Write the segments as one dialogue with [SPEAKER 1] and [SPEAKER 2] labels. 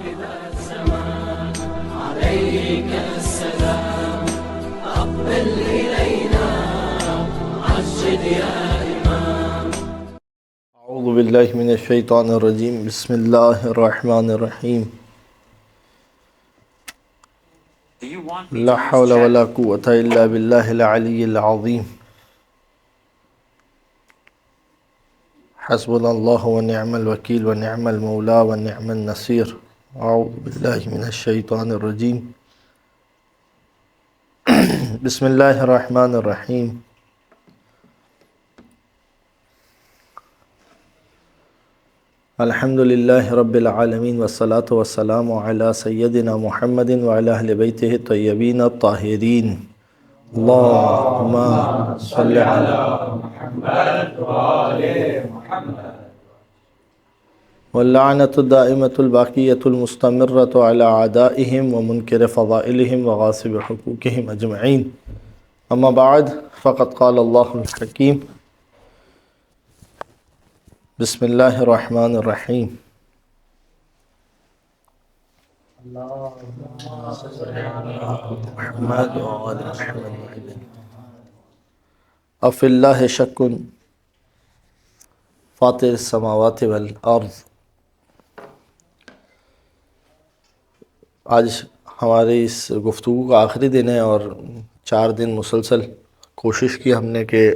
[SPEAKER 1] عليك السلام أقبل إلينا عجل يا إمام.
[SPEAKER 2] اعوذ باللہ من الشیطان الرجیم. بسم اللہ الرحمن الرحیم. لا حول ولا قوة الا باللہ العلی العظیم. حسبنا اللہ ونعم الوکیل ونعم المولا ونعم النصیر. اعوذ باللہ من الشیطان الرجیم. بسم اللہ الرحمن الرحیم. الحمد للہ رب العالمین والصلاة والسلام علی سیدنا محمد وعلی اہل بیتہ الطیبین الطاہرین. اللہم صلی علی
[SPEAKER 1] محمد وآل محمد.
[SPEAKER 2] واللعنۃ الدائمۃ الباقیۃ المستمرۃ علی اعدائہم ومنکر فضائلہم وغاصب حقوقہم اجمعین. اما بعد فقد قال اللہ الحکیم. بسم اللہ الرحمن الرحیم. محمد وآل محمد. افی اللہ شک فاطر السماوات والارض. آج ہماری اس گفتگو کا آخری دن ہے اور 4 دن مسلسل کوشش کی ہم نے کہ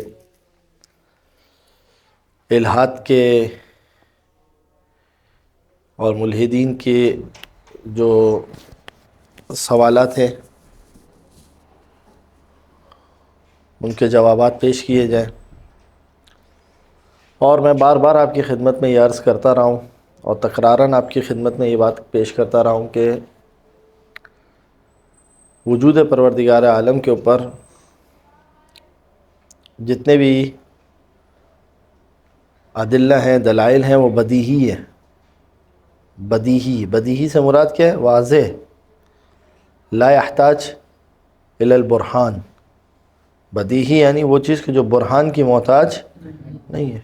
[SPEAKER 2] الہاد کے اور ملحدین کے جو سوالات ہیں ان کے جوابات پیش کیے جائیں. اور میں بار بار آپ کی خدمت میں یہ عرض کرتا رہا ہوں اور تکراراً آپ کی خدمت میں یہ بات پیش کرتا رہا ہوں کہ وجود پروردگار عالم کے اوپر جتنے بھی ادلہ ہیں، دلائل ہیں، وہ بدیہی ہے. بدیہی سے مراد کیا ہے؟ واضح. لا يحتاج الی البرہان. بدیہی یعنی وہ چیز کہ جو برہان کی محتاج نہیں ہے.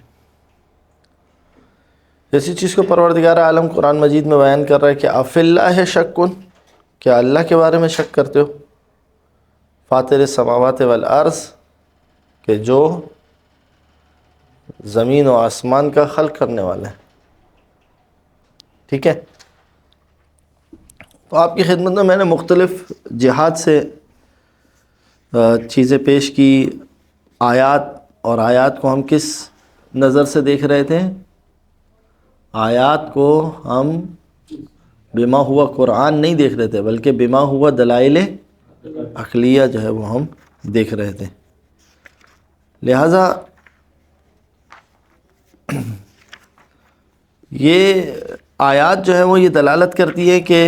[SPEAKER 2] اسی چیز کو پروردگار عالم قرآن مجید میں بیان کر رہا ہے کہ افی اللہ شک، کیا اللہ کے بارے میں شک کرتے ہو؟ فاطر السماوات والارض، کہ جو زمین و آسمان کا خلق کرنے والا ہے. ٹھیک ہے. تو آپ کی خدمت میں میں نے مختلف جہات سے چیزیں پیش کی. آیات کو ہم کس نظر سے دیکھ رہے تھے؟ آیات کو ہم بما ہوا قرآن نہیں دیکھ رہے تھے، بلکہ بما ہوا دلائل عقلیہ جو ہے وہ ہم دیکھ رہے تھے. لہٰذا یہ آیات جو ہے وہ یہ دلالت کرتی ہے کہ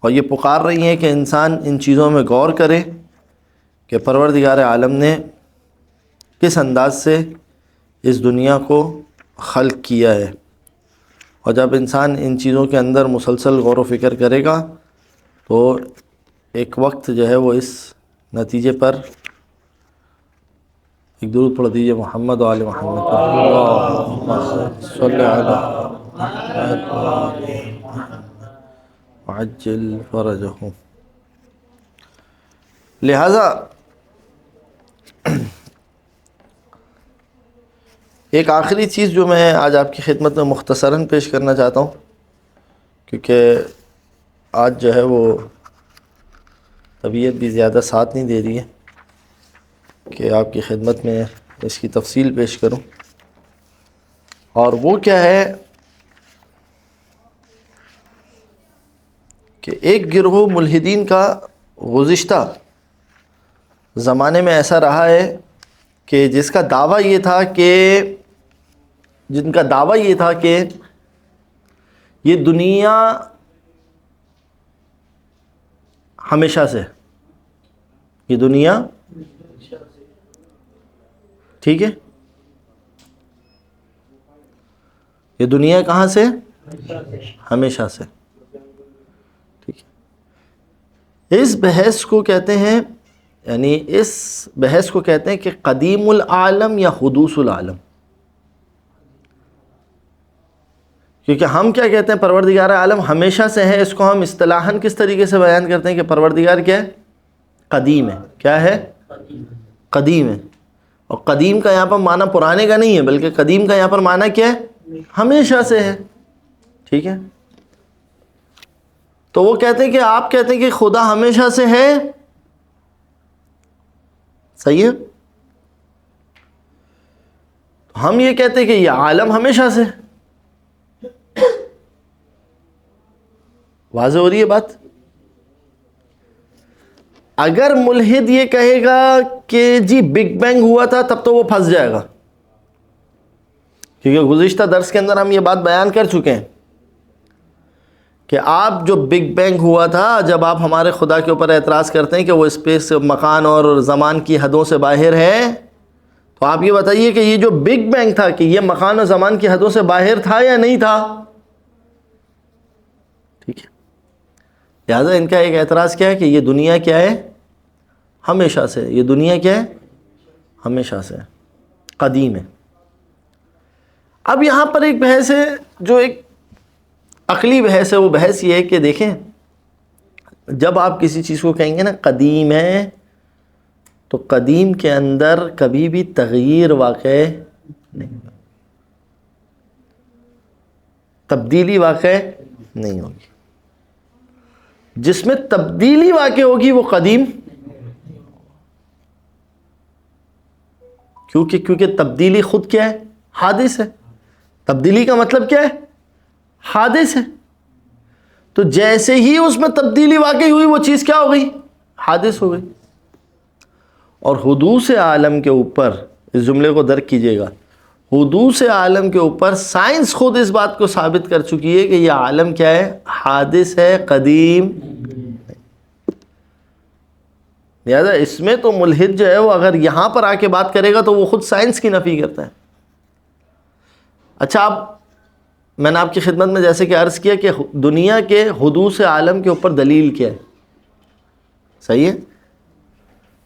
[SPEAKER 2] اور یہ پکار رہی ہیں کہ انسان ان چیزوں میں غور کرے کہ پروردگار عالم نے کس انداز سے اس دنیا کو خلق کیا ہے. اور جب انسان ان چیزوں کے اندر مسلسل غور و فکر کرے گا تو ایک وقت جو ہے وہ اس نتیجے پر ایک درود پڑھ دیجئے محمد و آل محمد. اللہم صلی علی محمد و آل محمد وعجل فرجہم. لہذا ایک آخری چیز جو میں آج آپ کی خدمت میں مختصراً پیش کرنا چاہتا ہوں، کیونکہ آج جو ہے وہ طبیعت بھی زیادہ ساتھ نہیں دے رہی ہے کہ آپ کی خدمت میں اس کی تفصیل پیش کروں. اور وہ کیا ہے کہ ایک گروہ ملحدین کا گزشتہ زمانے میں ایسا رہا ہے کہ جن کا دعویٰ یہ تھا کہ یہ دنیا ہمیشہ سے، یہ دنیا ٹھیک ہے، یہ دنیا کہاں سے؟ ہمیشہ سے. ٹھیک ہے. اس بحث کو کہتے ہیں، یعنی اس بحث کو کہتے ہیں کہ قدیم العالم یا حدوث العالم. کیونکہ ہم کیا کہتے ہیں پروردگار عالم ہمیشہ سے ہے، اس کو ہم اصطلاحاً کس طریقے سے بیان کرتے ہیں کہ پروردگار کیا ہے؟ قدیم ہے. کیا ہے؟ قدیم ہے. اور قدیم کا یہاں پر معنی پرانے کا نہیں ہے، بلکہ قدیم کا یہاں پر معنی کیا ہے؟ ہمیشہ سے ہے. ٹھیک ہے. تو وہ کہتے ہیں کہ آپ کہتے ہیں کہ خدا ہمیشہ سے ہے. صحیح ہے. ہم یہ کہتے ہیں کہ یہ عالم ہمیشہ سے. واضح ہو رہی ہے بات؟ اگر ملحد یہ کہے گا کہ جی بگ بینگ ہوا تھا، تب تو وہ پھنس جائے گا، کیونکہ گزشتہ درس کے اندر ہم یہ بات بیان کر چکے ہیں کہ آپ جو بگ بینگ ہوا تھا، جب آپ ہمارے خدا کے اوپر اعتراض کرتے ہیں کہ وہ اسپیس، مکان اور زمان کی حدوں سے باہر ہے، تو آپ یہ بتائیے کہ یہ جو بگ بینگ تھا، کہ یہ مکان اور زمان کی حدوں سے باہر تھا یا نہیں تھا؟ ٹھیک ہے. لہٰذا ان کا ایک اعتراض کیا ہے کہ یہ دنیا کیا ہے؟ ہمیشہ سے. یہ دنیا کیا ہے؟ ہمیشہ سے قدیم ہے. اب یہاں پر ایک بحث ہے جو ایک عقلی بحث ہے. وہ بحث یہ ہے کہ دیکھیں، جب آپ کسی چیز کو کہیں گے نا قدیم ہے، تو قدیم کے اندر کبھی بھی تغییر واقع نہیں، تبدیلی واقع نہیں ہوگی. جس میں تبدیلی واقع ہوگی وہ قدیم. کیونکہ تبدیلی خود کیا ہے؟ حادث ہے. تبدیلی کا مطلب کیا ہے؟ حادث ہے. تو جیسے ہی اس میں تبدیلی واقع ہوئی، وہ چیز کیا ہو گئی؟ حادث ہو گئی. اور حدوث عالم کے اوپر، اس جملے کو درک کیجئے گا، حدوث عالم کے اوپر سائنس خود اس بات کو ثابت کر چکی ہے کہ یہ عالم کیا ہے؟ حادث ہے، قدیم. لہذا اس میں تو ملحد جو ہے وہ اگر یہاں پر آ کے بات کرے گا تو وہ خود سائنس کی نفی کرتا ہے. اچھا، میں نے آپ کی خدمت میں جیسے کہ عرض کیا کہ دنیا کے حدوث عالم کے اوپر دلیل کیا ہے؟ صحیح ہے.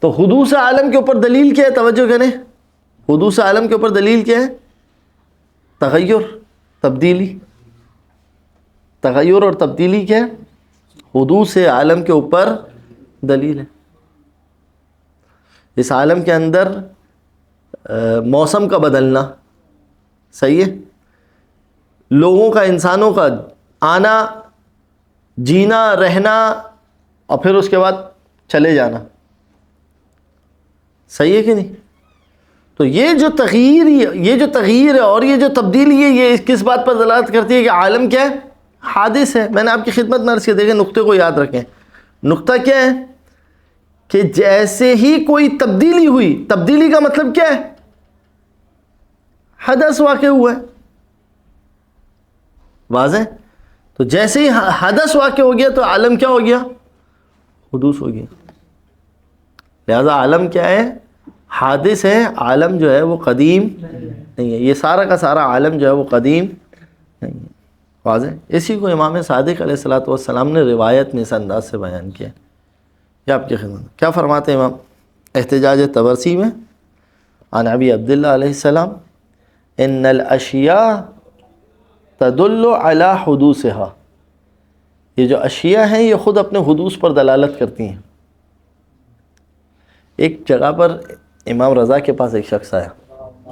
[SPEAKER 2] تو حدوث عالم کے اوپر دلیل کیا ہے؟ توجہ کریں. حدوث عالم کے اوپر دلیل کیا ہے؟ تغیر، تبدیلی. تغیر اور تبدیلی کیا ہے؟ حدوث عالم کے اوپر دلیل ہے. اس عالم کے اندر موسم کا بدلنا، صحیح ہے، لوگوں کا، انسانوں کا آنا، جینا، رہنا، اور پھر اس کے بعد چلے جانا، صحیح ہے کہ نہیں؟ تو یہ جو تغییر ہے اور یہ جو تبدیلی ہے، یہ کس بات پر دلالت کرتی ہے کہ عالم کیا ہے؟ حادث ہے. میں نے آپ کی خدمت میں عرض کیا، دیکھیں نقطے کو یاد رکھیں. نقطہ کیا ہے؟ کہ جیسے ہی کوئی تبدیلی ہوئی، تبدیلی کا مطلب کیا ہے؟ حدث واقع ہوا ہے. واضح؟ تو جیسے ہی حدث واقع ہو گیا تو عالم کیا ہو گیا؟ حدوث ہو گیا. لہذا عالم کیا ہے؟ حادث ہے. عالم جو ہے وہ قدیم نہیں ہے. یہ سارا کا سارا عالم جو ہے وہ قدیم نہیں ہے. واضح؟ اسی کو امام صادق علیہ الصلوۃ والسلام نے روایت میں اس انداز سے بیان کیا. یہ آپ کی خدمت کیا فرماتے ہیں امام؟ احتجاج طبرسی میں عن ابی عبداللہ علیہ السلام، ان الاشیاء تدل علی حدوثها. یہ جو اشیاء ہیں یہ خود اپنے حدوث پر دلالت کرتی ہیں. ایک جگہ پر امام رضا کے پاس ایک شخص آیا،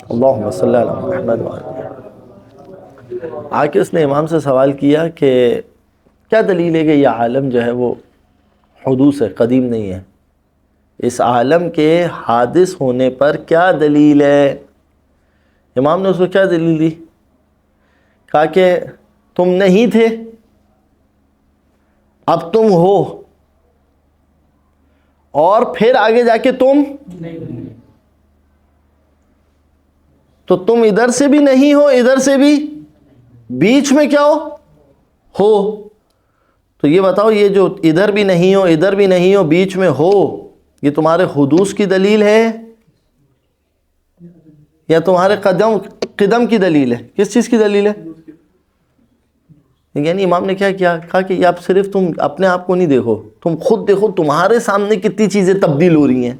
[SPEAKER 2] اللہم صلی علی محمد آ کے اس نے امام سے سوال کیا کہ کیا دلیل ہے کہ یہ عالم جو ہے وہ حدوث ہے، قدیم نہیں ہے؟ اس عالم کے حادث ہونے پر کیا دلیل ہے؟ امام نے اس کو کیا دلیل دی؟ کہا کہ تم نہیں تھے، اب تم ہو، اور پھر آگے جا کے تم تو تم ادھر سے بھی نہیں ہو، ادھر سے بھی، بیچ میں کیا ہو؟ تو یہ بتاؤ، یہ جو ادھر بھی نہیں ہو، ادھر بھی نہیں ہو، بیچ میں ہو، یہ تمہارے حدوث کی دلیل ہے یا تمہارے قدم کی دلیل ہے؟ کس چیز کی دلیل ہے؟ یعنی امام نے کیا کیا؟ کہا کہ یہ آپ صرف تم اپنے آپ کو نہیں دیکھو، تم خود دیکھو تمہارے سامنے کتنی چیزیں تبدیل ہو رہی ہیں.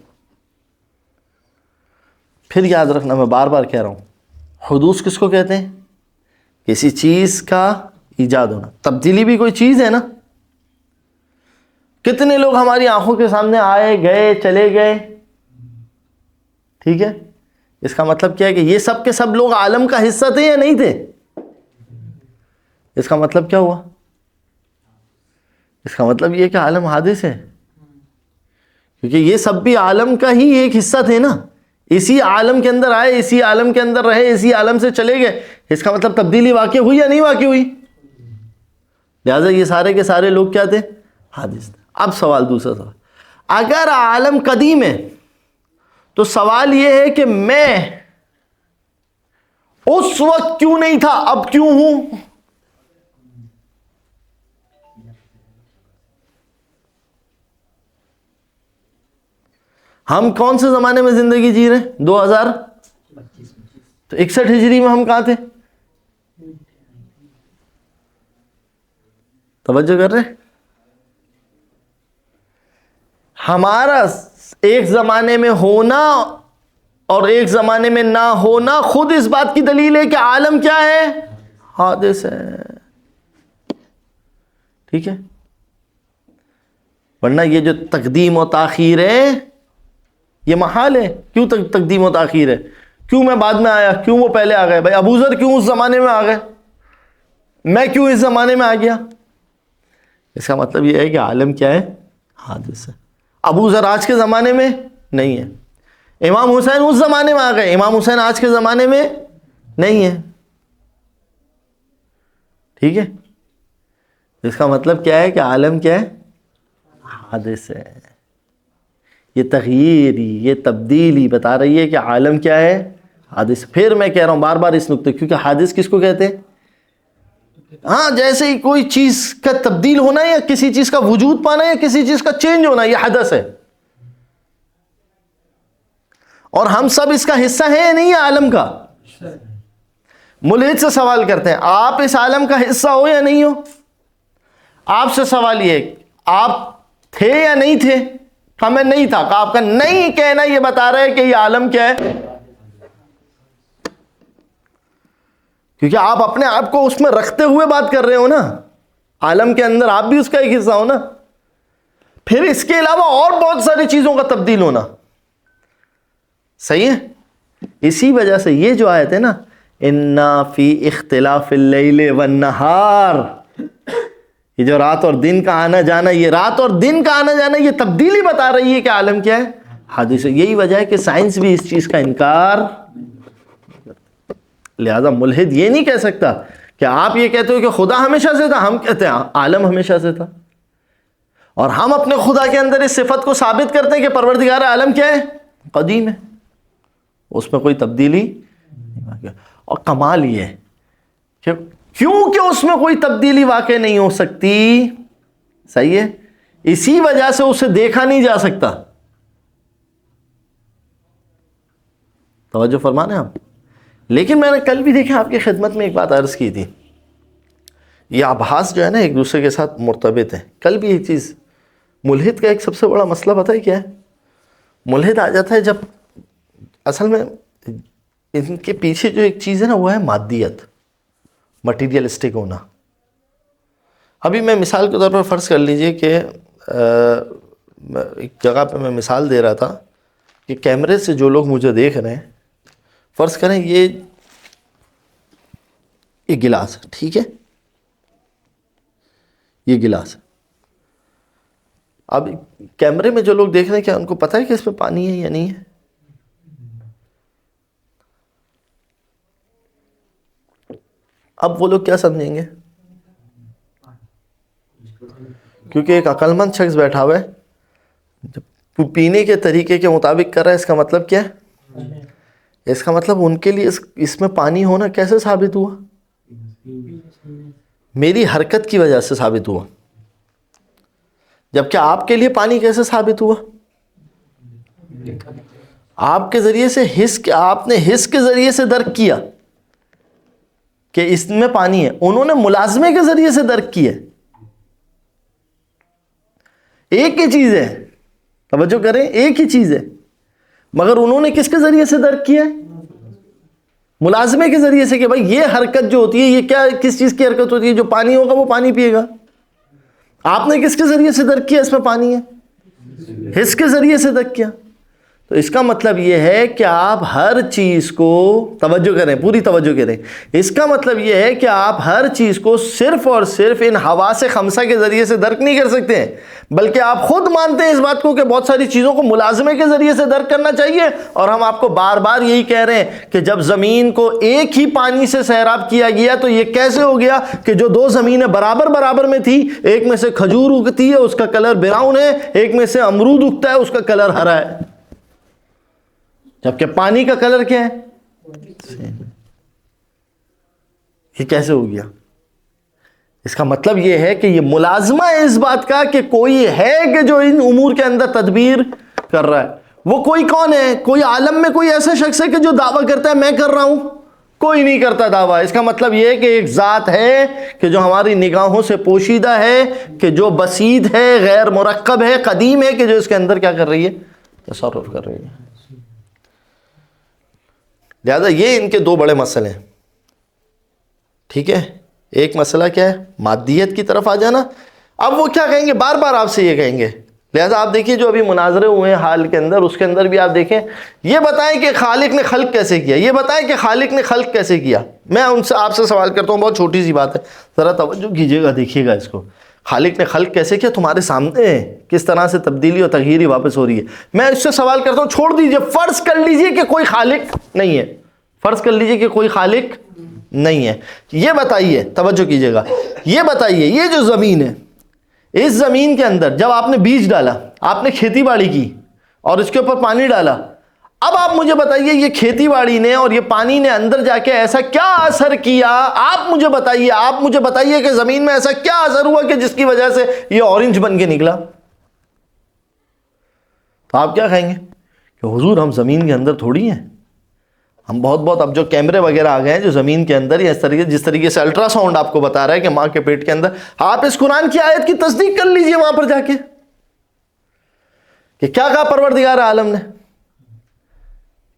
[SPEAKER 2] پھر یاد رکھنا، میں بار بار کہہ رہا ہوں، حدوث کس کو کہتے ہیں؟ کسی چیز کا ایجاد ہونا. تبدیلی بھی کوئی چیز ہے نا. کتنے لوگ ہماری آنکھوں کے سامنے آئے گئے چلے گئے, ٹھیک ہے, اس کا مطلب کیا ہے کہ یہ سب کے سب لوگ عالم کا حصہ تھے یا نہیں تھے؟ اس کا مطلب کیا ہوا؟ اس کا مطلب یہ کہ عالم حادث ہے, کیونکہ یہ سب بھی عالم کا ہی ایک حصہ تھے نا. اسی عالم کے اندر آئے, اسی عالم کے اندر رہے, اسی عالم سے چلے گئے. اس کا مطلب تبدیلی واقع ہوئی یا نہیں واقع ہوئی؟ لہٰذا یہ سارے کے سارے لوگ کیا تھے؟ حادث تھے. اب سوال دوسرا سوال, اگر عالم قدیم ہے تو سوال یہ ہے کہ میں اس وقت کیوں نہیں تھا, اب کیوں ہوں؟ ہم کون سے زمانے میں زندگی جی رہے ہیں؟ 2000 تو 61 ہجری میں ہم کہاں تھے؟ توجہ کر رہے؟ ہمارا ایک زمانے میں ہونا اور ایک زمانے میں نہ ہونا خود اس بات کی دلیل ہے کہ عالم کیا ہے؟ حادث ہے. ٹھیک ہے, ورنہ یہ جو تقدیم و تاخیر ہے یہ محال ہے. کیوں تقدیم و تاخیر ہے؟ کیوں میں بعد میں آیا, کیوں وہ پہلے آ گئے؟ بھائی ابو ذر کیوں اس زمانے میں آ گئے, میں کیوں اس زمانے میں آ گیا؟ اس کا مطلب یہ ہے کہ عالم کیا ہے؟ حادث ہے. ابو ذر آج کے زمانے میں نہیں ہے. امام حسین اس زمانے میں آ گئے, امام حسین آج کے زمانے میں نہیں ہے. ٹھیک ہے, اس کا مطلب کیا ہے کہ عالم کیا ہے؟ حادث ہے. یہ تغییر, یہ تبدیلی بتا رہی ہے کہ عالم کیا ہے؟ حادث. پھر میں کہہ رہا ہوں بار بار اس نقطے, کیونکہ حادث کس کو کہتے ہیں؟ ہاں, جیسے ہی کوئی چیز کا تبدیل ہونا یا کسی چیز کا وجود پانا یا کسی چیز کا چینج ہونا, یہ حدث ہے. اور ہم سب اس کا حصہ ہیں یا نہیں عالم کا؟ ملحد سے سوال کرتے ہیں, آپ اس عالم کا حصہ ہو یا نہیں ہو؟ آپ سے سوال یہ, آپ تھے یا نہیں تھے؟ کہا میں نہیں تھا. کہا آپ کا نہیں کہنا یہ بتا رہا ہے کہ یہ عالم کیا ہے؟ کیونکہ آپ اپنے آپ کو اس میں رکھتے ہوئے بات کر رہے ہو نا, عالم کے اندر آپ بھی اس کا ایک حصہ ہو نا. پھر اس کے علاوہ اور بہت ساری چیزوں کا تبدیل ہونا. صحیح ہے. اسی وجہ سے یہ جو آیت ہے نا, اِنَّا فِي اخْتِلَافِ اللَّيْلِ وَالنَّهَارِ, یہ جو رات اور دن کا آنا جانا, یہ رات اور دن کا آنا جانا یہ تبدیلی بتا رہی ہے کہ عالم کیا ہے؟ حادث ہے. یہی وجہ ہے کہ سائنس بھی اس چیز کا انکار. لہذا ملحد یہ نہیں کہہ سکتا کہ آپ یہ کہتے ہو کہ خدا ہمیشہ سے تھا, ہم کہتے ہیں عالم ہمیشہ سے تھا. اور ہم اپنے خدا کے اندر اس صفت کو ثابت کرتے ہیں کہ پروردگار عالم کیا ہے؟ قدیم ہے, اس میں کوئی تبدیلی نہیں. اور کمال یہ ہے کہ کیونکہ اس میں کوئی تبدیلی واقع نہیں ہو سکتی, صحیح ہے, اسی وجہ سے اسے دیکھا نہیں جا سکتا. توجہ فرمانے آپ. لیکن میں نے کل بھی دیکھا آپ کی خدمت میں ایک بات عرض کی تھی, یہ آبھاس جو ہے نا ایک دوسرے کے ساتھ مرتبط ہیں. کل بھی ایک چیز, ملحد کا ایک سب سے بڑا مسئلہ پتہ ہے کیا ہے؟ ملحد آ جاتا ہے جب اصل میں ان کے پیچھے جو ایک چیز ہے نا وہ ہے مادیت, مٹیریلسٹک ہونا. ابھی میں مثال کے طور پر فرض کر لیجئے کہ ایک جگہ پہ میں مثال دے رہا تھا کہ کیمرے سے جو لوگ مجھے دیکھ رہے ہیں, فرض کریں یہ گلاس ہے, ٹھیک ہے, یہ گلاس ہے. اب کیمرے میں جو لوگ دیکھ رہے ہیں کیا ان کو پتہ ہے کہ اس میں پانی ہے یا نہیں ہے؟ اب وہ لوگ کیا سمجھیں گے؟ کیونکہ ایک عقل مند شخص بیٹھا ہوا ہے, جب پینے کے طریقے کے مطابق کر رہا ہے, اس کا مطلب کیا ہے؟ اس کا مطلب ان کے لیے اس میں پانی ہونا کیسے ثابت ہوا؟ میری حرکت کی وجہ سے ثابت ہوا. جبکہ آپ کے لیے پانی کیسے ثابت ہوا؟ آپ کے ذریعے سے آپ نے حس کے ذریعے سے درک کیا کہ اس میں پانی ہے. انہوں نے ملازمے کے ذریعے سے درک کیا. ایک ہی چیز ہے, توجہ کریں, ایک ہی چیز ہے, مگر انہوں نے کس کے ذریعے سے درک کیا ہے؟ ملازمے کے ذریعے سے کہ بھائی یہ حرکت جو ہوتی ہے یہ کیا کس چیز کی حرکت ہوتی ہے؟ جو پانی ہوگا وہ پانی پیے گا. آپ نے کس کے ذریعے سے درک کیا اس میں پانی ہے؟ حس کے ذریعے سے درک کیا. تو اس کا مطلب یہ ہے کہ آپ ہر چیز کو توجہ کریں، پوری توجہ کریں. اس کا مطلب یہ ہے کہ آپ ہر چیز کو صرف اور صرف ان حواس خمسہ کے ذریعے سے درک نہیں کر سکتے ہیں، بلکہ آپ خود مانتے ہیں اس بات کو کہ بہت ساری چیزوں کو ملازمے کے ذریعے سے درک کرنا چاہیے. اور ہم آپ کو بار بار یہی کہہ رہے ہیں کہ جب زمین کو ایک ہی پانی سے سیراب کیا گیا تو یہ کیسے ہو گیا کہ جو دو زمینیں برابر برابر میں تھی، ایک میں سے کھجور اگتی ہے اس کا کلر براؤن ہے، ایک میں سے امرود اگتا ہے اس کا کلر ہرا ہے، جبکہ پانی کا کلر کیا ہے؟ یہ کیسے ہو گیا؟ اس کا مطلب یہ ہے کہ یہ ملازمہ ہے اس بات کا کہ کوئی ہے کہ جو ان امور کے اندر تدبیر کر رہا ہے. وہ کوئی کون ہے؟ کوئی عالم میں کوئی ایسا شخص ہے کہ جو دعویٰ کرتا ہے میں کر رہا ہوں؟ کوئی نہیں کرتا دعویٰ. اس کا مطلب یہ ہے کہ ایک ذات ہے کہ جو ہماری نگاہوں سے پوشیدہ ہے، کہ جو بسیط ہے، غیر مرکب ہے، قدیم ہے، کہ جو اس کے اندر کیا کر رہی ہے؟ تصرف کر رہی ہے. لہذا یہ ان کے دو بڑے مسئلے ہیں. ٹھیک ہے، ایک مسئلہ کیا ہے؟ مادیت کی طرف آ جانا. اب وہ کیا کہیں گے؟ بار بار آپ سے یہ کہیں گے. لہذا آپ دیکھیے جو ابھی مناظرے ہوئے ہیں حال کے اندر، اس کے اندر بھی آپ دیکھیں یہ بتائیں کہ خالق نے خلق کیسے کیا، یہ بتائیں کہ خالق نے خلق کیسے کیا. میں ان سے آپ سے سوال کرتا ہوں، بہت چھوٹی سی بات ہے، ذرا توجہ کیجیے گا، دیکھیے گا اس کو. خالق نے خلق کیسے کیا؟ تمہارے سامنے کس طرح سے تبدیلی اور تغییر ہی واپس ہو رہی ہے. میں اس سے سوال کرتا ہوں، چھوڑ دیجئے، فرض کر لیجئے کہ کوئی خالق نہیں ہے، فرض کر لیجئے کہ کوئی خالق نہیں ہے. یہ بتائیے، توجہ کیجئے گا، یہ بتائیے یہ جو زمین ہے، اس زمین کے اندر جب آپ نے بیج ڈالا، آپ نے کھیتی باڑی کی اور اس کے اوپر پانی ڈالا، اب آپ مجھے بتائیے یہ کھیتی باڑی نے اور یہ پانی نے اندر جا کے ایسا کیا اثر کیا؟ آپ مجھے بتائیے کہ زمین میں ایسا کیا اثر ہوا کہ جس کی وجہ سے یہ اورنج بن کے نکلا؟ تو آپ کیا کہیں گے کہ حضور ہم زمین کے اندر تھوڑی ہیں، ہم بہت اب جو کیمرے وغیرہ آ گئے ہیں جو زمین کے اندر، یا جس طریقے سے الٹرا ساؤنڈ آپ کو بتا رہا ہے کہ ماں کے پیٹ کے اندر، آپ اس قرآن کی آیت کی تصدیق کر لیجئے وہاں پر جا کے کہ کیا کہا پروردگار عالم نے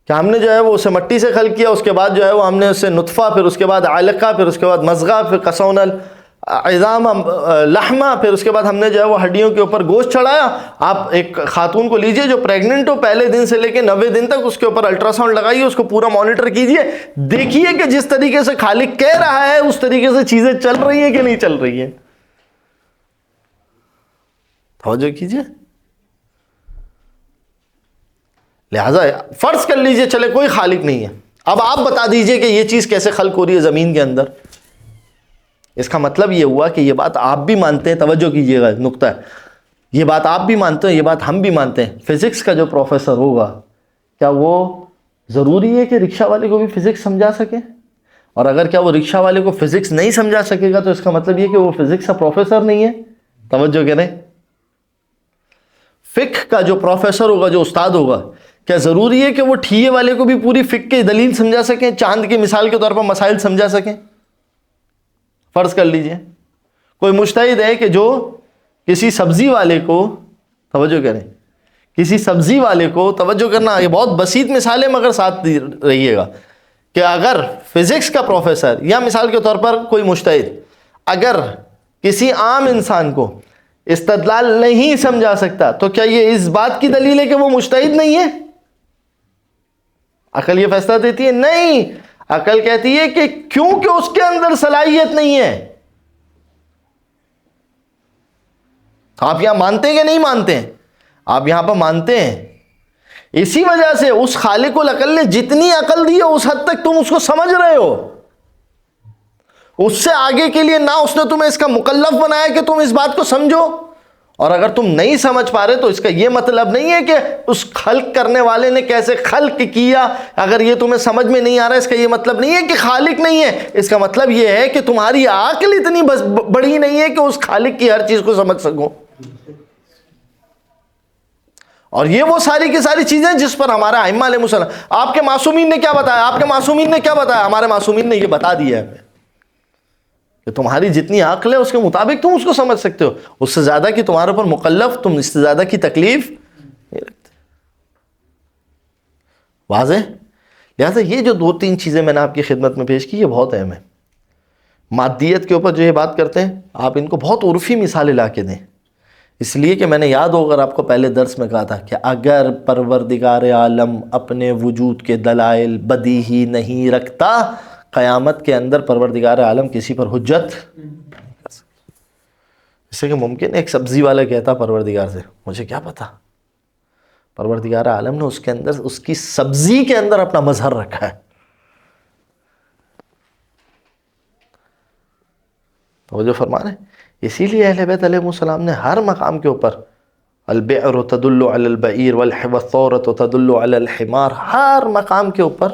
[SPEAKER 2] کہ ہم نے جو ہے وہ اسے مٹی سے خلق کیا، اس کے بعد جو ہے وہ ہم نے اسے نطفہ، پھر اس کے بعد علقہ، پھر اس کے بعد مضغہ، پھر قصون العظام لحمہ، پھر اس کے بعد ہم نے جو ہے وہ ہڈیوں کے اوپر گوشت چڑھایا. آپ ایک خاتون کو لیجئے جو پریگننٹ ہو، پہلے دن سے لے کے 90 دن تک اس کے اوپر الٹرا ساؤنڈ لگائیے، اس کو پورا مانیٹر کیجئے، دیکھیے کہ جس طریقے سے خالق کہہ رہا ہے اس طریقے سے چیزیں چل رہی ہیں کہ نہیں چل رہی ہیں. توجہ کیجئے. لہذا فرض کر لیجئے چلے کوئی خالق نہیں ہے، اب آپ بتا دیجئے کہ یہ چیز کیسے خلق ہو رہی ہے زمین کے اندر. اس کا مطلب یہ ہوا کہ یہ بات آپ بھی مانتے ہیں، توجہ کیجئے گا نقطہ ہے، یہ بات آپ بھی مانتے ہیں، یہ بات ہم بھی مانتے ہیں. فزکس کا جو پروفیسر ہوگا کیا وہ ضروری ہے کہ رکشہ والے کو بھی فزکس سمجھا سکے؟ اور اگر کیا وہ رکشہ والے کو فزکس نہیں سمجھا سکے گا تو اس کا مطلب یہ کہ وہ فزکس کا پروفیسر نہیں ہے. توجہ کریں. فقہ کا جو پروفیسر ہوگا، جو استاد ہوگا، کیا ضروری ہے کہ وہ ٹھیے والے کو بھی پوری فقہ کی دلیل سمجھا سکیں، چاند کی مثال کے طور پر مسائل سمجھا سکیں؟ فرض کر لیجئے کوئی مجتہد ہے کہ جو کسی سبزی والے کو، توجہ کریں، کسی سبزی والے کو، توجہ کرنا، یہ بہت بسیط مثال ہے مگر ساتھ رہیے گا، کہ اگر فزکس کا پروفیسر یا مثال کے طور پر کوئی مجتہد اگر کسی عام انسان کو استدلال نہیں سمجھا سکتا تو کیا یہ اس بات کی دلیل ہے کہ وہ مجتہد نہیں ہے؟ عقل یہ فیصلہ دیتی ہے؟ نہیں، عقل کہتی ہے کہ کیونکہ اس کے اندر صلاحیت نہیں ہے. آپ یہاں مانتے ہیں کہ نہیں مانتے ہیں؟ آپ یہاں پر مانتے ہیں. اسی وجہ سے اس خالق العقل نے جتنی عقل دی ہے اس حد تک تم اس کو سمجھ رہے ہو، اس سے آگے کے لیے نہ اس نے تمہیں اس کا مکلف بنایا کہ تم اس بات کو سمجھو. اور اگر تم نہیں سمجھ پا رہے تو اس کا یہ مطلب نہیں ہے کہ اس خلق کرنے والے نے کیسے خلق کیا، اگر یہ تمہیں سمجھ میں نہیں آ رہا، اس کا یہ مطلب نہیں ہے کہ خالق نہیں ہے. اس کا مطلب یہ ہے کہ تمہاری عقل اتنی بڑی نہیں ہے کہ اس خالق کی ہر چیز کو سمجھ سکو. اور یہ وہ ساری کی ساری چیزیں جس پر ہمارا ائمہ علیہ السلام، آپ کے معصومین نے کیا بتایا؟ آپ کے معصومین نے کیا بتایا؟ ہمارے معصومین نے یہ بتا دیا ہے کہ تمہاری جتنی عقل ہے اس کے مطابق تم اس کو سمجھ سکتے ہو، اس سے زیادہ کی تمہارے اوپر مکلف، تم اس سے زیادہ کی تکلیف نہیں رکھتے. واضح؟ لہٰذا یہ جو 2-3 چیزیں میں نے آپ کی خدمت میں پیش کی، یہ بہت اہم ہے. مادیت کے اوپر جو یہ بات کرتے ہیں، آپ ان کو بہت عرفی مثالیں لا کے دیں، اس لیے کہ میں نے یاد ہو اگر آپ کو پہلے درس میں کہا تھا کہ اگر پروردگار عالم اپنے وجود کے دلائل بدیہی نہیں رکھتا، قیامت کے اندر پروردگار عالم کسی پر حجت نہیں کر سکتا. اس سے کہ ممکن ایک سبزی والا کہتا پروردگار سے مجھے کیا پتا، پروردگار عالم نے اس کے اندر، اس کی سبزی کے اندر اپنا مظہر رکھا ہے. توجہ فرما رہے ہیں. اسی لیے اہل بیت علیہ السلام نے ہر مقام کے اوپر البئر تدل علی البعیر والثورۃ تدل علی الحمار، ہر مقام کے اوپر.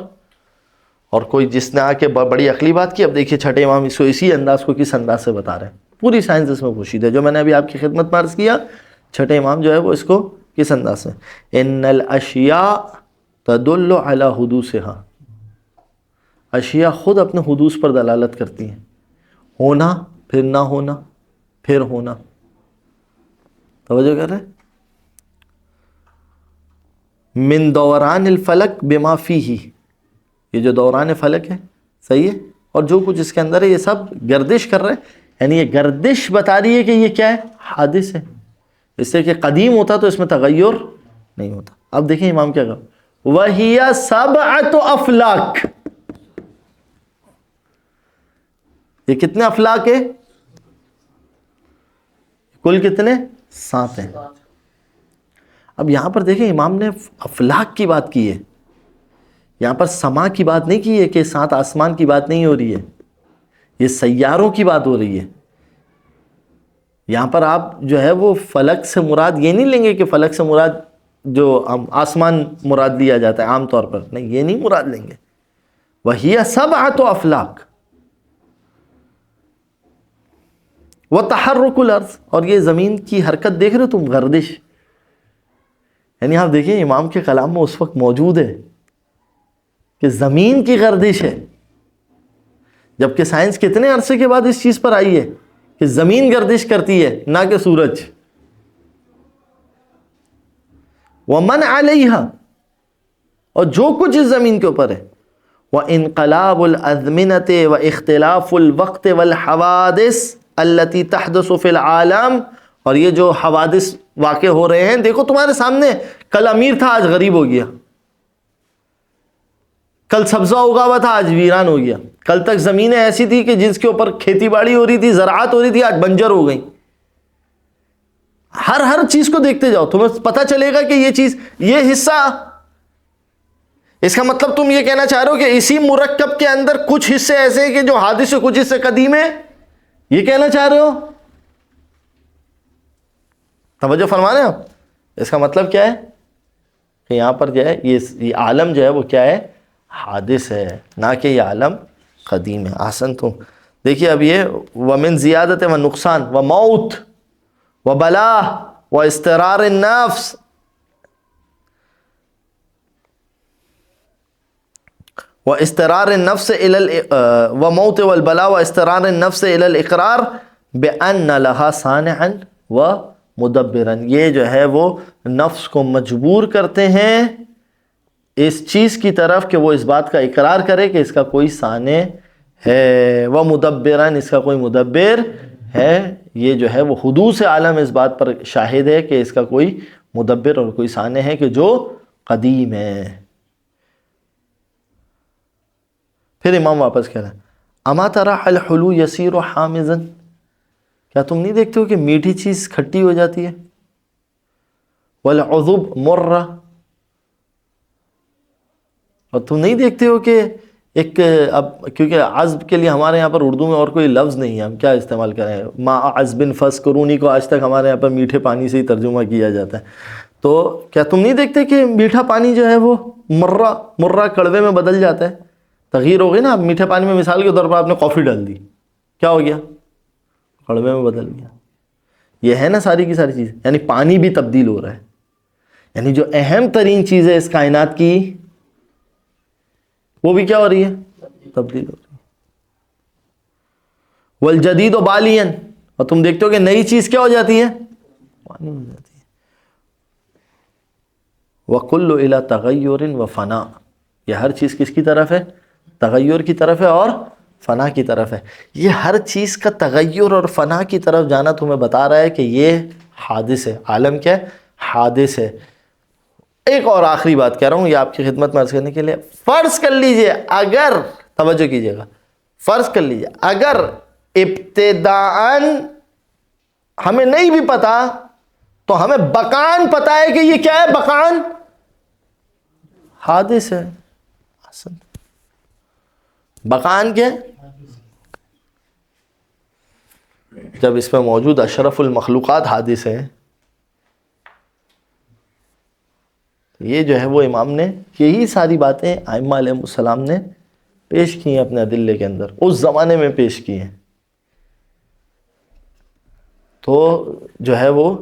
[SPEAKER 2] اور کوئی جس نے آ کے بڑی عقلی بات کی، اب دیکھیے چھٹے امام اس کو اسی انداز کو کس انداز سے بتا رہے ہیں، پوری سائنس اس میں پوشیدہ ہے. جو میں نے ابھی آپ کی خدمت میں عرض کیا، چھٹے امام جو ہے وہ اس کو کس انداز سے، ان الاشیاء تدل علی حدوثها، اشیاء خود اپنے حدوث پر دلالت کرتی ہیں، ہونا پھر نہ ہونا پھر ہونا. توجہ کر رہے ہیں. من دوران الفلک بما فیہ، یہ جو دوران فلک ہے صحیح ہے، اور جو کچھ اس کے اندر ہے یہ سب گردش کر رہے ہیں، یعنی یہ گردش بتا رہی ہے کہ یہ کیا ہے، حادث ہے. اس سے کہ قدیم ہوتا تو اس میں تغیر نہیں ہوتا. اب دیکھیں امام کیا کہا، وَهِيَ سَبْعَةُ أَفْلَاكَ، یہ کتنے افلاک ہے، کل کتنے، 7 ہیں. اب یہاں پر دیکھیں امام نے افلاک کی بات کی ہے، یہاں پر سما کی بات نہیں کی ہے کہ 7 آسمان کی بات نہیں ہو رہی ہے، یہ سیاروں کی بات ہو رہی ہے. یہاں پر آپ جو ہے وہ فلک سے مراد یہ نہیں لیں گے کہ فلک سے مراد جو آسمان مراد لیا جاتا ہے عام طور پر، نہیں، یہ نہیں مراد لیں گے. وَهِيَ سَبْعَةُ أَفْلَاكَ وَتَحَرُّكُ الْأَرْضِ، اور یہ زمین کی حرکت دیکھ رہے ہو تم، گردش. یعنی آپ دیکھیں امام کے کلام میں اس وقت موجود ہے کہ زمین کی گردش ہے، جبکہ سائنس کتنے عرصے کے بعد اس چیز پر آئی ہے کہ زمین گردش کرتی ہے نہ کہ سورج. وَمَنْ عَلَيْهَا، اور جو کچھ اس زمین کے اوپر ہے، وَإِنْقَلَابُ الْأَزْمِنَةِ وَإِخْتِلَافُ الْوَقْتِ وَالْحَوَادِثِ الَّتِي تَحْدُثُ فِي الْعَالَمِ، اور یہ جو حوادث واقع ہو رہے ہیں، دیکھو تمہارے سامنے، کل امیر تھا آج غریب ہو گیا، کل سبزہ اگا ہوا تھا آج ویران ہو گیا، کل تک زمینیں ایسی تھی کہ جس کے اوپر کھیتی باڑی ہو رہی تھی، زراعت ہو رہی تھی، آج بنجر ہو گئی. ہر چیز کو دیکھتے جاؤ، تمہیں پتہ چلے گا کہ یہ چیز، یہ حصہ، اس کا مطلب تم یہ کہنا چاہ رہے ہو کہ اسی مرکب کے اندر کچھ حصے ایسے ہیں کہ جو حادث سے کچھ حصے قدیم ہیں، یہ کہنا چاہ رہے ہو؟ توجہ فرما رہے ہیں آپ. اس کا مطلب کیا ہے کہ یہاں پر جو ہے یہ عالم جو ہے وہ کیا ہے، حادث ہے، نہ کہ یہ عالم قدیم ہے. آسن تم دیکھیے اب یہ ومن زیادت و نقصان و موت و بلا و استرار النفس، و استرار النفس و موت والبلا و استرار النفس الى الاقرار بان لها صانعا و مدبرا، یہ جو ہے وہ نفس کو مجبور کرتے ہیں اس چیز کی طرف کہ وہ اس بات کا اقرار کرے کہ اس کا کوئی صانع ہے، و مدبرا، اس کا کوئی مدبر ہے. یہ جو ہے وہ حدوث عالم اس بات پر شاہد ہے کہ اس کا کوئی مدبر اور کوئی صانع ہے کہ جو قدیم ہے. پھر امام واپس کہہ رہا ہے، اما ترى الحلو يسير حامضا، کیا تم نہیں دیکھتے ہو کہ میٹھی چیز کھٹی ہو جاتی ہے، والعذب مرہ، اور تم نہیں دیکھتے ہو کہ ایک، اب کیونکہ عذب کے لیے ہمارے یہاں پر اردو میں اور کوئی لفظ نہیں ہے، ہم کیا استعمال کریں، ما عذب فذکرونی کو آج تک ہمارے یہاں پر میٹھے پانی سے ہی ترجمہ کیا جاتا ہے. تو کیا تم نہیں دیکھتے کہ میٹھا پانی جو ہے وہ مرہ کڑوے میں بدل جاتا ہے، تغیر ہو گئی نا. اب میٹھے پانی میں مثال کے طور پر آپ نے کافی ڈال دی، کیا ہو گیا، کڑوے میں بدل گیا. یہ ہے نا ساری کی ساری چیز، یعنی پانی بھی تبدیل ہو رہا ہے، یعنی جو اہم ترین چیز ہے اس کائنات کی وہ بھی کیا ہو رہی ہے، تبدیل ہو رہی ہے. والجدید بالین، اور تم دیکھتے ہو کہ نئی چیز کیا ہو جاتی ہے، پانی ہو جاتی ہے. وکل الی تغیر و فنا، یہ ہر چیز کس کی طرف ہے؟ تغیر کی طرف ہے اور فنا کی طرف ہے. یہ ہر چیز کا تغیر اور فنا کی طرف جانا تمہیں بتا رہا ہے کہ یہ حادث ہے. عالم کیا ہے؟ حادث ہے. ایک اور آخری بات کہہ رہا ہوں یہ آپ کی خدمت میں عرض کرنے کے لیے. فرض کر لیجئے اگر، توجہ کیجئے گا، فرض کر لیجئے اگر ابتداءً ہمیں نہیں بھی پتا تو ہمیں بقان پتا ہے کہ یہ کیا ہے؟ بقان حادث ہے. بقان کیا ہے؟ جب اس میں موجود اشرف المخلوقات حادث ہیں، یہ جو ہے وہ امام نے یہی ساری باتیں ائمہ علیہ السلام نے پیش کی ہیں اپنے ادلے کے اندر، اس زمانے میں پیش کی ہیں. تو جو ہے وہ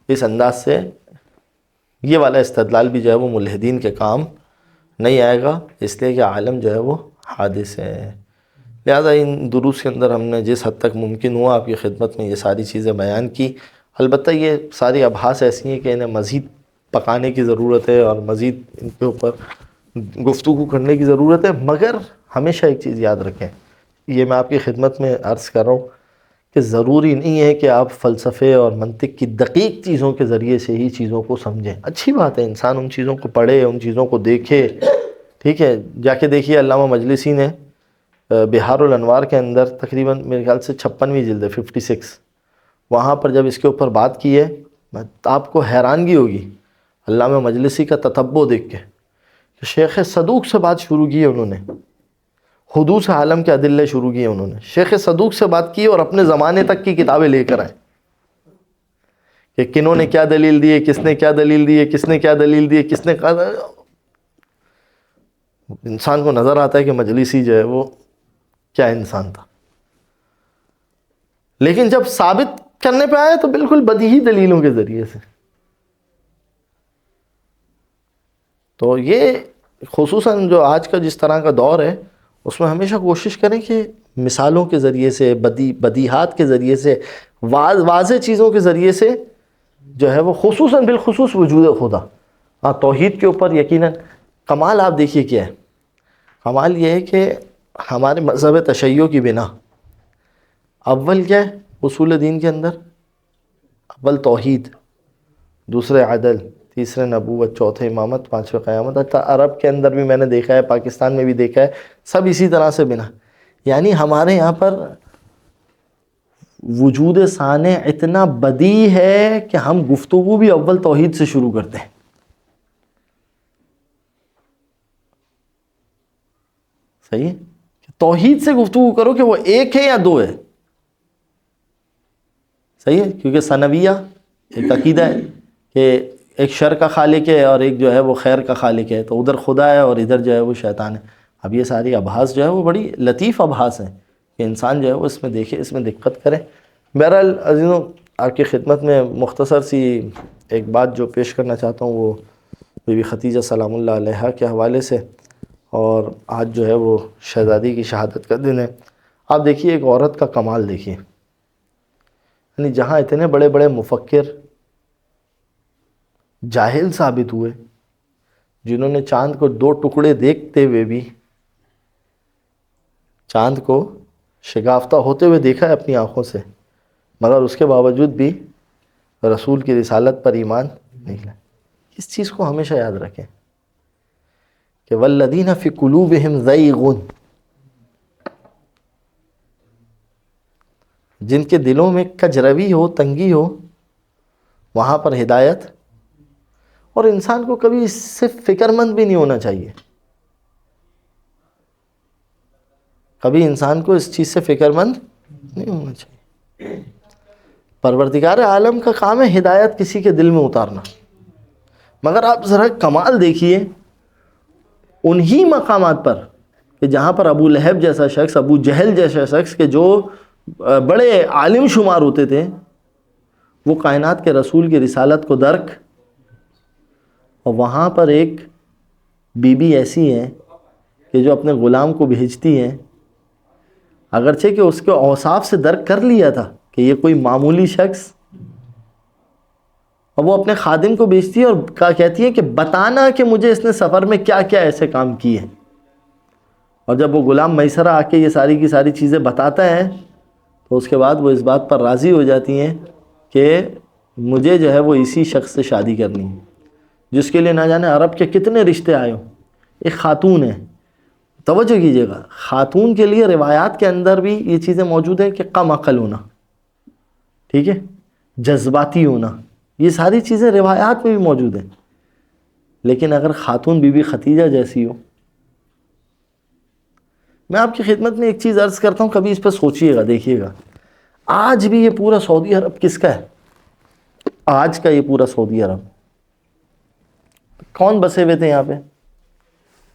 [SPEAKER 2] اس انداز سے یہ والا استدلال بھی جو ہے وہ ملحدین کے کام نہیں آئے گا، اس لیے کہ عالم جو ہے وہ حادث ہے. لہذا ان دروس کے اندر ہم نے جس حد تک ممکن ہوا آپ کی خدمت میں یہ ساری چیزیں بیان کی. البتہ یہ ساری ابحاث ایسی ہیں کہ انہیں مزید پکانے کی ضرورت ہے اور مزید ان کے اوپر گفتگو کرنے کی ضرورت ہے. مگر ہمیشہ ایک چیز یاد رکھیں، یہ میں آپ کی خدمت میں عرض کر رہا ہوں کہ ضروری نہیں ہے کہ آپ فلسفے اور منطق کی دقیق چیزوں کے ذریعے سے ہی چیزوں کو سمجھیں. اچھی بات ہے انسان ان چیزوں کو پڑھے، ان چیزوں کو دیکھے. ٹھیک ہے، جا کے دیکھیے علامہ مجلسی نے بہار الانوار کے اندر تقریباً میرے خیال سے 56ویں جلد ہے 56، وہاں پر جب اس کے اوپر بات کی ہے آپ کو حیرانگی ہوگی علامہ مجلسی کا تتبع دیکھ کے کہ شیخ صدوق سے بات شروع کی ہے انہوں نے، حدوث عالم کے ادلے شروع کیے انہوں نے، شیخ صدوق سے بات کی اور اپنے زمانے تک کی کتابیں لے کر آئے کہ کنہوں نے کیا دلیل دی ہے، کس نے کیا دلیل دی ہے، کس نے کیا دلیل دی ہے، کس نے کہا. انسان کو نظر آتا ہے کہ مجلسی جو ہے وہ کیا انسان تھا. لیکن جب ثابت کرنے پہ آئے تو بالکل بدیہی دلیلوں کے ذریعے سے. تو یہ خصوصاً جو آج کا جس طرح کا دور ہے اس میں ہمیشہ کوشش کریں کہ مثالوں کے ذریعے سے، بدیہات کے ذریعے سے، واضح چیزوں کے ذریعے سے جو ہے وہ خصوصاً بالخصوص وجود خدا. توحید کے اوپر یقیناً کمال آپ دیکھیے کیا ہے. کمال یہ ہے کہ ہمارے مذہب تشیع کی بنا اول کیا ہے اصول دین کے اندر؟ اول توحید، دوسرے عدل، تیسرے نبوت، چوتھے امامت، پانچویں قیامت. حتیٰ عرب کے اندر بھی میں نے دیکھا ہے، پاکستان میں بھی دیکھا ہے، سب اسی طرح سے بنا. یعنی ہمارے یہاں پر وجود ثانیہ اتنا بدیع ہے کہ ہم گفتگو بھی اول توحید سے شروع کرتے ہیں. صحیح ہے کہ توحید سے گفتگو کرو کہ وہ ایک ہے یا دو ہے. صحیح ہے، کیونکہ ثنویہ ایک عقیدہ ہے کہ ایک شر کا خالق ہے اور ایک جو ہے وہ خیر کا خالق ہے، تو ادھر خدا ہے اور ادھر جو ہے وہ شیطان ہے. اب یہ ساری ابحاث جو ہے وہ بڑی لطیف ابحاث ہیں کہ انسان جو ہے وہ اس میں دیکھے، اس میں دقت کرے. بہرحال عزیزوں آپ کی خدمت میں مختصر سی ایک بات جو پیش کرنا چاہتا ہوں وہ بی بی ختیجہ سلام اللہ علیہا کے حوالے سے. اور آج جو ہے وہ شہزادی کی شہادت کا دن ہے. آپ دیکھیے ایک عورت کا کمال دیکھیے، یعنی جہاں اتنے بڑے بڑے مفکر جاہل ثابت ہوئے، جنہوں نے چاند کو دو ٹکڑے دیکھتے ہوئے بھی چاند کو شگافتہ ہوتے ہوئے دیکھا ہے اپنی آنکھوں سے، مگر اس کے باوجود بھی رسول کی رسالت پر ایمان نہیں لائے. اس چیز کو ہمیشہ یاد رکھیں کہ والذین فی قلوبہم زیغ، جن کے دلوں میں کجروی ہو، تنگی ہو، وہاں پر ہدایت. اور انسان کو کبھی اس سے فکر مند بھی نہیں ہونا چاہیے، کبھی انسان کو اس چیز سے فکر مند نہیں ہونا چاہیے. پروردگار عالم کا کام ہے ہدایت کسی کے دل میں اتارنا. مگر آپ ذرا کمال دیکھیے انہی مقامات پر کہ جہاں پر ابو لہب جیسا شخص، ابو جہل جیسا شخص کہ جو بڑے عالم شمار ہوتے تھے، وہ کائنات کے رسول کی رسالت کو درک، اور وہاں پر ایک بی بی ایسی ہیں کہ جو اپنے غلام کو بھیجتی ہیں، اگرچہ کہ اس کے اوصاف سے درک کر لیا تھا کہ یہ کوئی معمولی شخص اور وہ اپنے خادم کو بھیجتی ہے اور کہتی ہے کہ بتانا کہ مجھے اس نے سفر میں کیا کیا ایسے کام کیے. اور جب وہ غلام میسرہ آ کے یہ ساری کی ساری چیزیں بتاتا ہے تو اس کے بعد وہ اس بات پر راضی ہو جاتی ہیں کہ مجھے جو ہے وہ اسی شخص سے شادی کرنی ہے جس کے لیے نہ جانے عرب کے کتنے رشتے آئے ہوں. ایک خاتون ہے. توجہ کیجیے گا, خاتون کے لیے روایات کے اندر بھی یہ چیزیں موجود ہیں کہ کم عقل ہونا, ٹھیک ہے, جذباتی ہونا, یہ ساری چیزیں روایات میں بھی موجود ہیں. لیکن اگر خاتون بی بی ختیجہ جیسی ہو, میں آپ کی خدمت میں ایک چیز عرض کرتا ہوں, کبھی اس پہ سوچئے گا, دیکھیے گا. آج بھی یہ پورا سعودی عرب کس کا ہے؟ آج کا یہ پورا سعودی عرب کون بسے ہوئے تھے یہاں پہ؟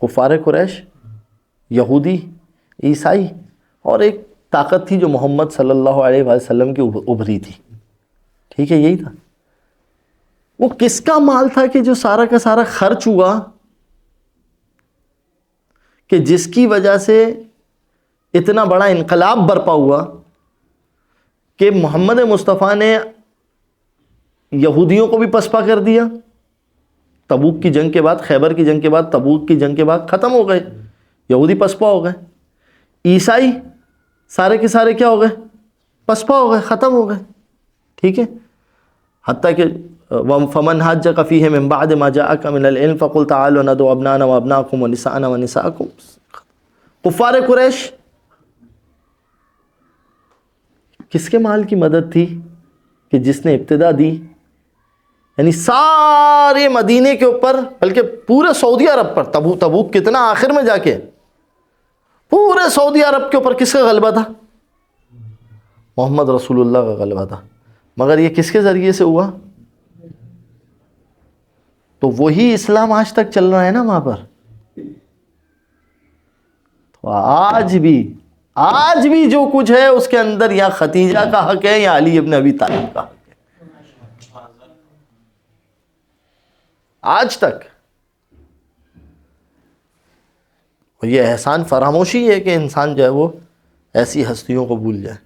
[SPEAKER 2] کفار قریش, یہودی, عیسائی, اور ایک طاقت تھی جو محمد صلی اللہ علیہ وسلم کی ابھری تھی. ٹھیک ہے, یہی تھا. وہ کس کا مال تھا کہ جو سارا کا سارا خرچ ہوا, کہ جس کی وجہ سے اتنا بڑا انقلاب برپا ہوا کہ محمد مصطفیٰ نے یہودیوں کو بھی پسپا کر دیا. تبوک کی جنگ کے بعد, خیبر کی جنگ کے بعد, تبوک کی جنگ کے بعد ختم ہو گئے, یہودی پسپا ہو گئے. عیسائی سارے کے سارے کیا ہو گئے؟ پسپا ہو گئے, ختم ہو گئے. ٹھیک ہے, حتیٰ کہ فَمَنْ حَاجَّكَ فِيهِ مِنْ بَعْدِ مَا جَاءَكَ مِنَ الْعِلْمِ فَقُلْ تَعَالُوا نَدْعُ أَبْنَاءَنَا وَأَبْنَاءَكُمْ وَنِسَاءَنَا وَنِسَاءَكُمْ. کفار قریش کس کے مال کی مدد تھی کہ جس نے ابتدا دی؟ یعنی سارے مدینے کے اوپر, بلکہ پورے سعودی عرب پر, تبوک کتنا آخر میں جا کے, پورے سعودی عرب کے اوپر کس کا غلبہ تھا؟ محمد رسول اللہ کا غلبہ تھا. مگر یہ کس کے ذریعے سے ہوا؟ تو وہی اسلام آج تک چل رہا ہے نا وہاں پر. تو آج بھی جو کچھ ہے اس کے اندر یا ختیجہ کا حق ہے یا علی ابن ابی طالب کا حق ہے. آج تک. اور یہ احسان فراموشی ہے کہ انسان جو ہے وہ ایسی ہستیوں کو بھول جائے.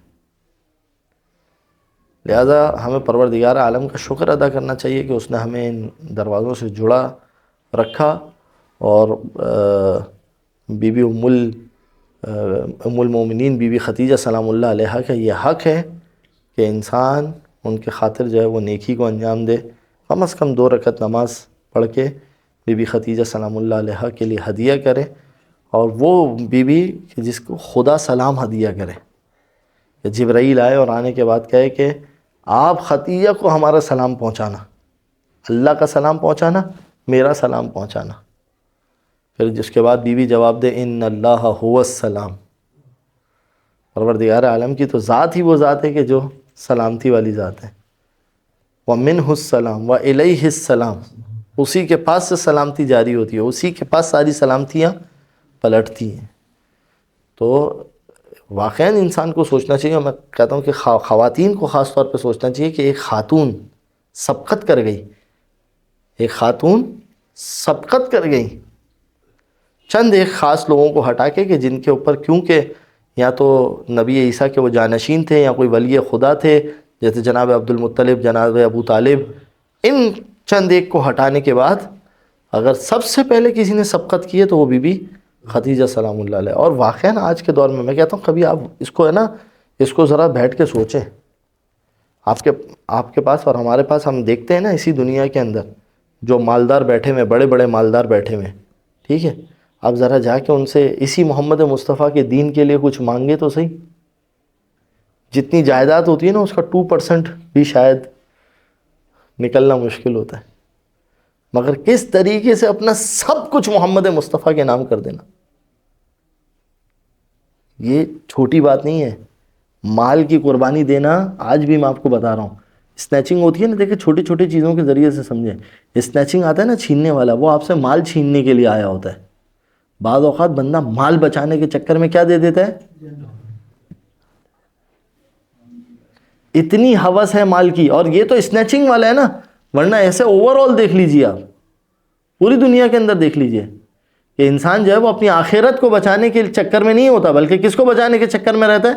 [SPEAKER 2] لہذا ہمیں پروردگار عالم کا شکر ادا کرنا چاہیے کہ اس نے ہمیں ان دروازوں سے جڑا رکھا. اور بی بی ام المومنین بی بی ختیجہ سلام اللہ علیہا کا یہ حق ہے کہ انسان ان کے خاطر جو ہے وہ نیکی کو انجام دے. کم از کم 2 رکعت نماز پڑھ کے بی بی ختیجہ سلام اللہ علیہا کے لیے ہدیہ کرے, اور وہ بی بی جس کو خدا سلام ہدیہ کرے, کہ جبرائیل آئے اور آنے کے بعد کہے کہ آپ ختیجہ کو ہمارا سلام پہنچانا, اللہ کا سلام پہنچانا, میرا سلام پہنچانا. پھر جس کے بعد بیوی جواب دے ان اللہ هو السلام. پروردگار عالم کی تو ذات ہی وہ ذات ہے کہ جو سلامتی والی ذات ہے. وَمِنْهُ السلام وَإِلَيْهِ السلام. اسی کے پاس سے سلامتی جاری ہوتی ہے, اسی کے پاس ساری سلامتیاں پلٹتی ہیں. تو واقعاً انسان کو سوچنا چاہیے, میں کہتا ہوں کہ خواتین کو خاص طور پہ سوچنا چاہیے کہ ایک خاتون سبقت کر گئی, ایک خاتون سبقت کر گئی چند ایک خاص لوگوں کو ہٹا کے, کہ جن کے اوپر کیونکہ یا تو نبی عیسیٰ کے وہ جانشین تھے یا کوئی ولی خدا تھے, جیسے جناب عبد المطلب, جناب ابو طالب. ان چند ایک کو ہٹانے کے بعد اگر سب سے پہلے کسی نے سبقت کی ہے تو وہ بی بی ختیجہ سلام اللہ علیہ. اور واقعاً آج کے دور میں کہتا ہوں کبھی آپ اس کو ہے نا, اس کو ذرا بیٹھ کے سوچیں. آپ کے پاس اور ہمارے پاس ہم دیکھتے ہیں نا اسی دنیا کے اندر جو مالدار بیٹھے ہوئے, بڑے بڑے مالدار بیٹھے ہوئے, ٹھیک ہے, آپ ذرا جا کے ان سے اسی محمد مصطفیٰ کے دین کے لیے کچھ مانگے تو صحیح. جتنی جائیداد ہوتی ہے نا اس کا 2% بھی شاید نکلنا مشکل ہوتا ہے. مگر کس طریقے سے اپنا سب کچھ محمد مصطفیٰ کے نام کر دینا, یہ چھوٹی بات نہیں ہے. مال کی قربانی دینا, آج بھی میں آپ کو بتا رہا ہوں, اسنیچنگ ہوتی ہے نا, دیکھیں چھوٹی چھوٹی چیزوں کے ذریعے سے سمجھیں. اسنیچنگ آتا ہے نا, چھیننے والا, وہ آپ سے مال چھیننے کے لیے آیا ہوتا ہے. بعض اوقات بندہ مال بچانے کے چکر میں کیا دے دیتا ہے, اتنی ہوس ہے مال کی. اور یہ تو اسنیچنگ والا ہے نا, ورنہ ایسے اوور آل دیکھ لیجئے, آپ پوری دنیا کے اندر دیکھ لیجئے کہ انسان جو ہے وہ اپنی آخرت کو بچانے کے چکر میں نہیں ہوتا, بلکہ کس کو بچانے کے چکر میں رہتا ہے؟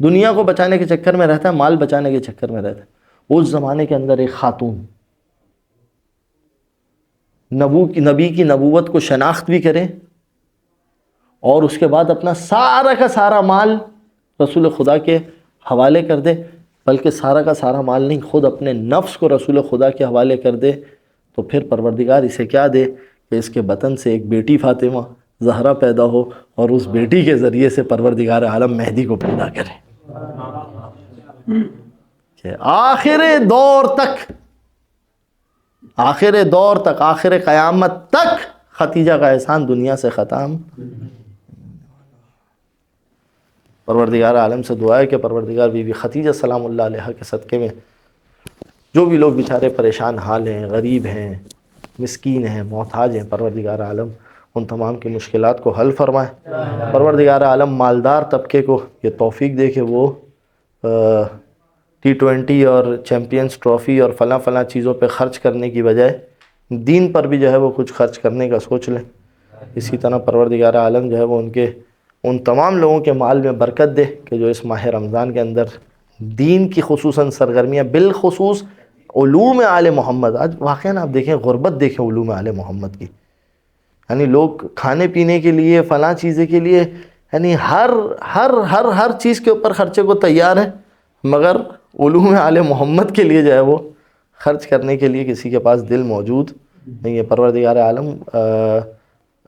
[SPEAKER 2] دنیا کو بچانے کے چکر میں رہتا ہے, مال بچانے کے چکر میں رہتا ہے. اس زمانے کے اندر ایک خاتون نبی کی نبوت کو شناخت بھی کرے اور اس کے بعد اپنا سارا کا سارا مال رسول خدا کے حوالے کر دے، بلکہ سارا کا سارا مال نہیں، خود اپنے نفس کو رسول خدا کے حوالے کر دے، تو پھر پروردگار اسے کیا دے کہ اس کے بطن سے ایک بیٹی فاطمہ زہرا پیدا ہو اور اس بیٹی کے ذریعے سے پروردگار عالم مہدی کو پیدا کرے کہ آخر دور تک آخر قیامت تک ختیجہ کا احسان دنیا سے ختم۔ پروردگار عالم سے دعا ہے کہ پروردگار بی بی ختیجہ سلام اللہ علیہ کے صدقے میں جو بھی لوگ بیچارے پریشان حال ہیں، غریب ہیں، مسکین ہیں، محتاج ہیں، پروردگار عالم ان تمام کی مشکلات کو حل فرمائے۔ پروردگار عالم مالدار طبقے کو یہ توفیق دے کہ وہ T20 اور چیمپئنز ٹرافی اور فلاں چیزوں پہ خرچ کرنے کی بجائے دین پر بھی جو ہے وہ کچھ خرچ کرنے کا سوچ لیں۔ اسی طرح پروردگار عالم جو ہے وہ ان تمام لوگوں کے مال میں برکت دے کہ جو اس ماہ رمضان کے اندر دین کی خصوصاً سرگرمیاں، بالخصوص علوم آل محمد، آج واقعاً آپ دیکھیں غربت دیکھیں علوم آل محمد کی، یعنی لوگ کھانے پینے کے لیے فلاں چیزیں کے لیے یعنی ہر چیز کے اوپر خرچے کو تیار ہیں، مگر علوم آل محمد کے لیے جو ہے وہ خرچ کرنے کے لیے کسی کے پاس دل موجود نہیں ہے۔ پروردگار عالم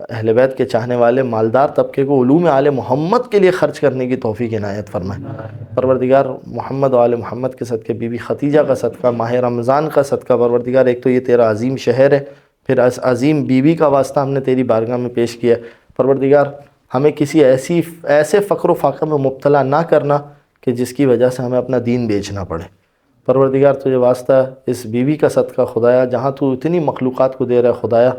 [SPEAKER 2] اہل بیت کے چاہنے والے مالدار طبقے کو علوم آل محمد کے لیے خرچ کرنے کی توفیق عنایت فرمائے۔ پروردگار محمد و آل محمد کے صدقے بی بی ختیجہ کا صدقہ، ماہ رمضان کا صدقہ، پروردگار ایک تو یہ تیرا عظیم شہر ہے، پھر اس عظیم بی کا واسطہ ہم نے تیری بارگاہ میں پیش کیا۔ پروردگار ہمیں کسی ایسے فقر و فاقہ میں مبتلا نہ کرنا کہ جس کی وجہ سے ہمیں اپنا دین بیچنا پڑے۔ پروردگار تجھے واسطہ اس بیوی کا صدقہ خدایا، جہاں تو اتنی مخلوقات کو دے رہا ہے خدایا،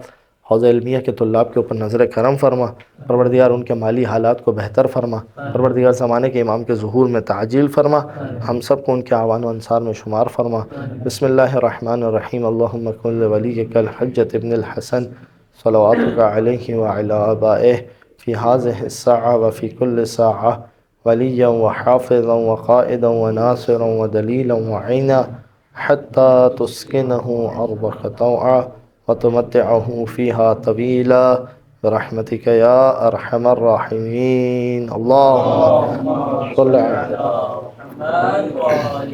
[SPEAKER 2] حوضہ علمیہ کے طلاب کے اوپر نظر کرم فرما۔ پروردگار ان کے مالی حالات کو بہتر فرما۔ پروردگار زمانے کے امام کے ظہور میں تعجیل فرما، ہم سب کو ان کے اعوان و انصار میں شمار فرما۔ بسم اللہ الرحمن الرحیم، اللہم کن لولیک الحجۃ ابن الحسن صلواتک علیہ وعلی آبائہ فی ہذہ الساعہ وفی کل ساعہ ولیا وحافظا وقائدا وناصرا ودلیلا وعینا حتی تسکنہ ارضک طوعا وتمتعه فيها طويلا برحمتك يا أرحم الراحمين۔ اللهم صل على
[SPEAKER 1] محمد وآل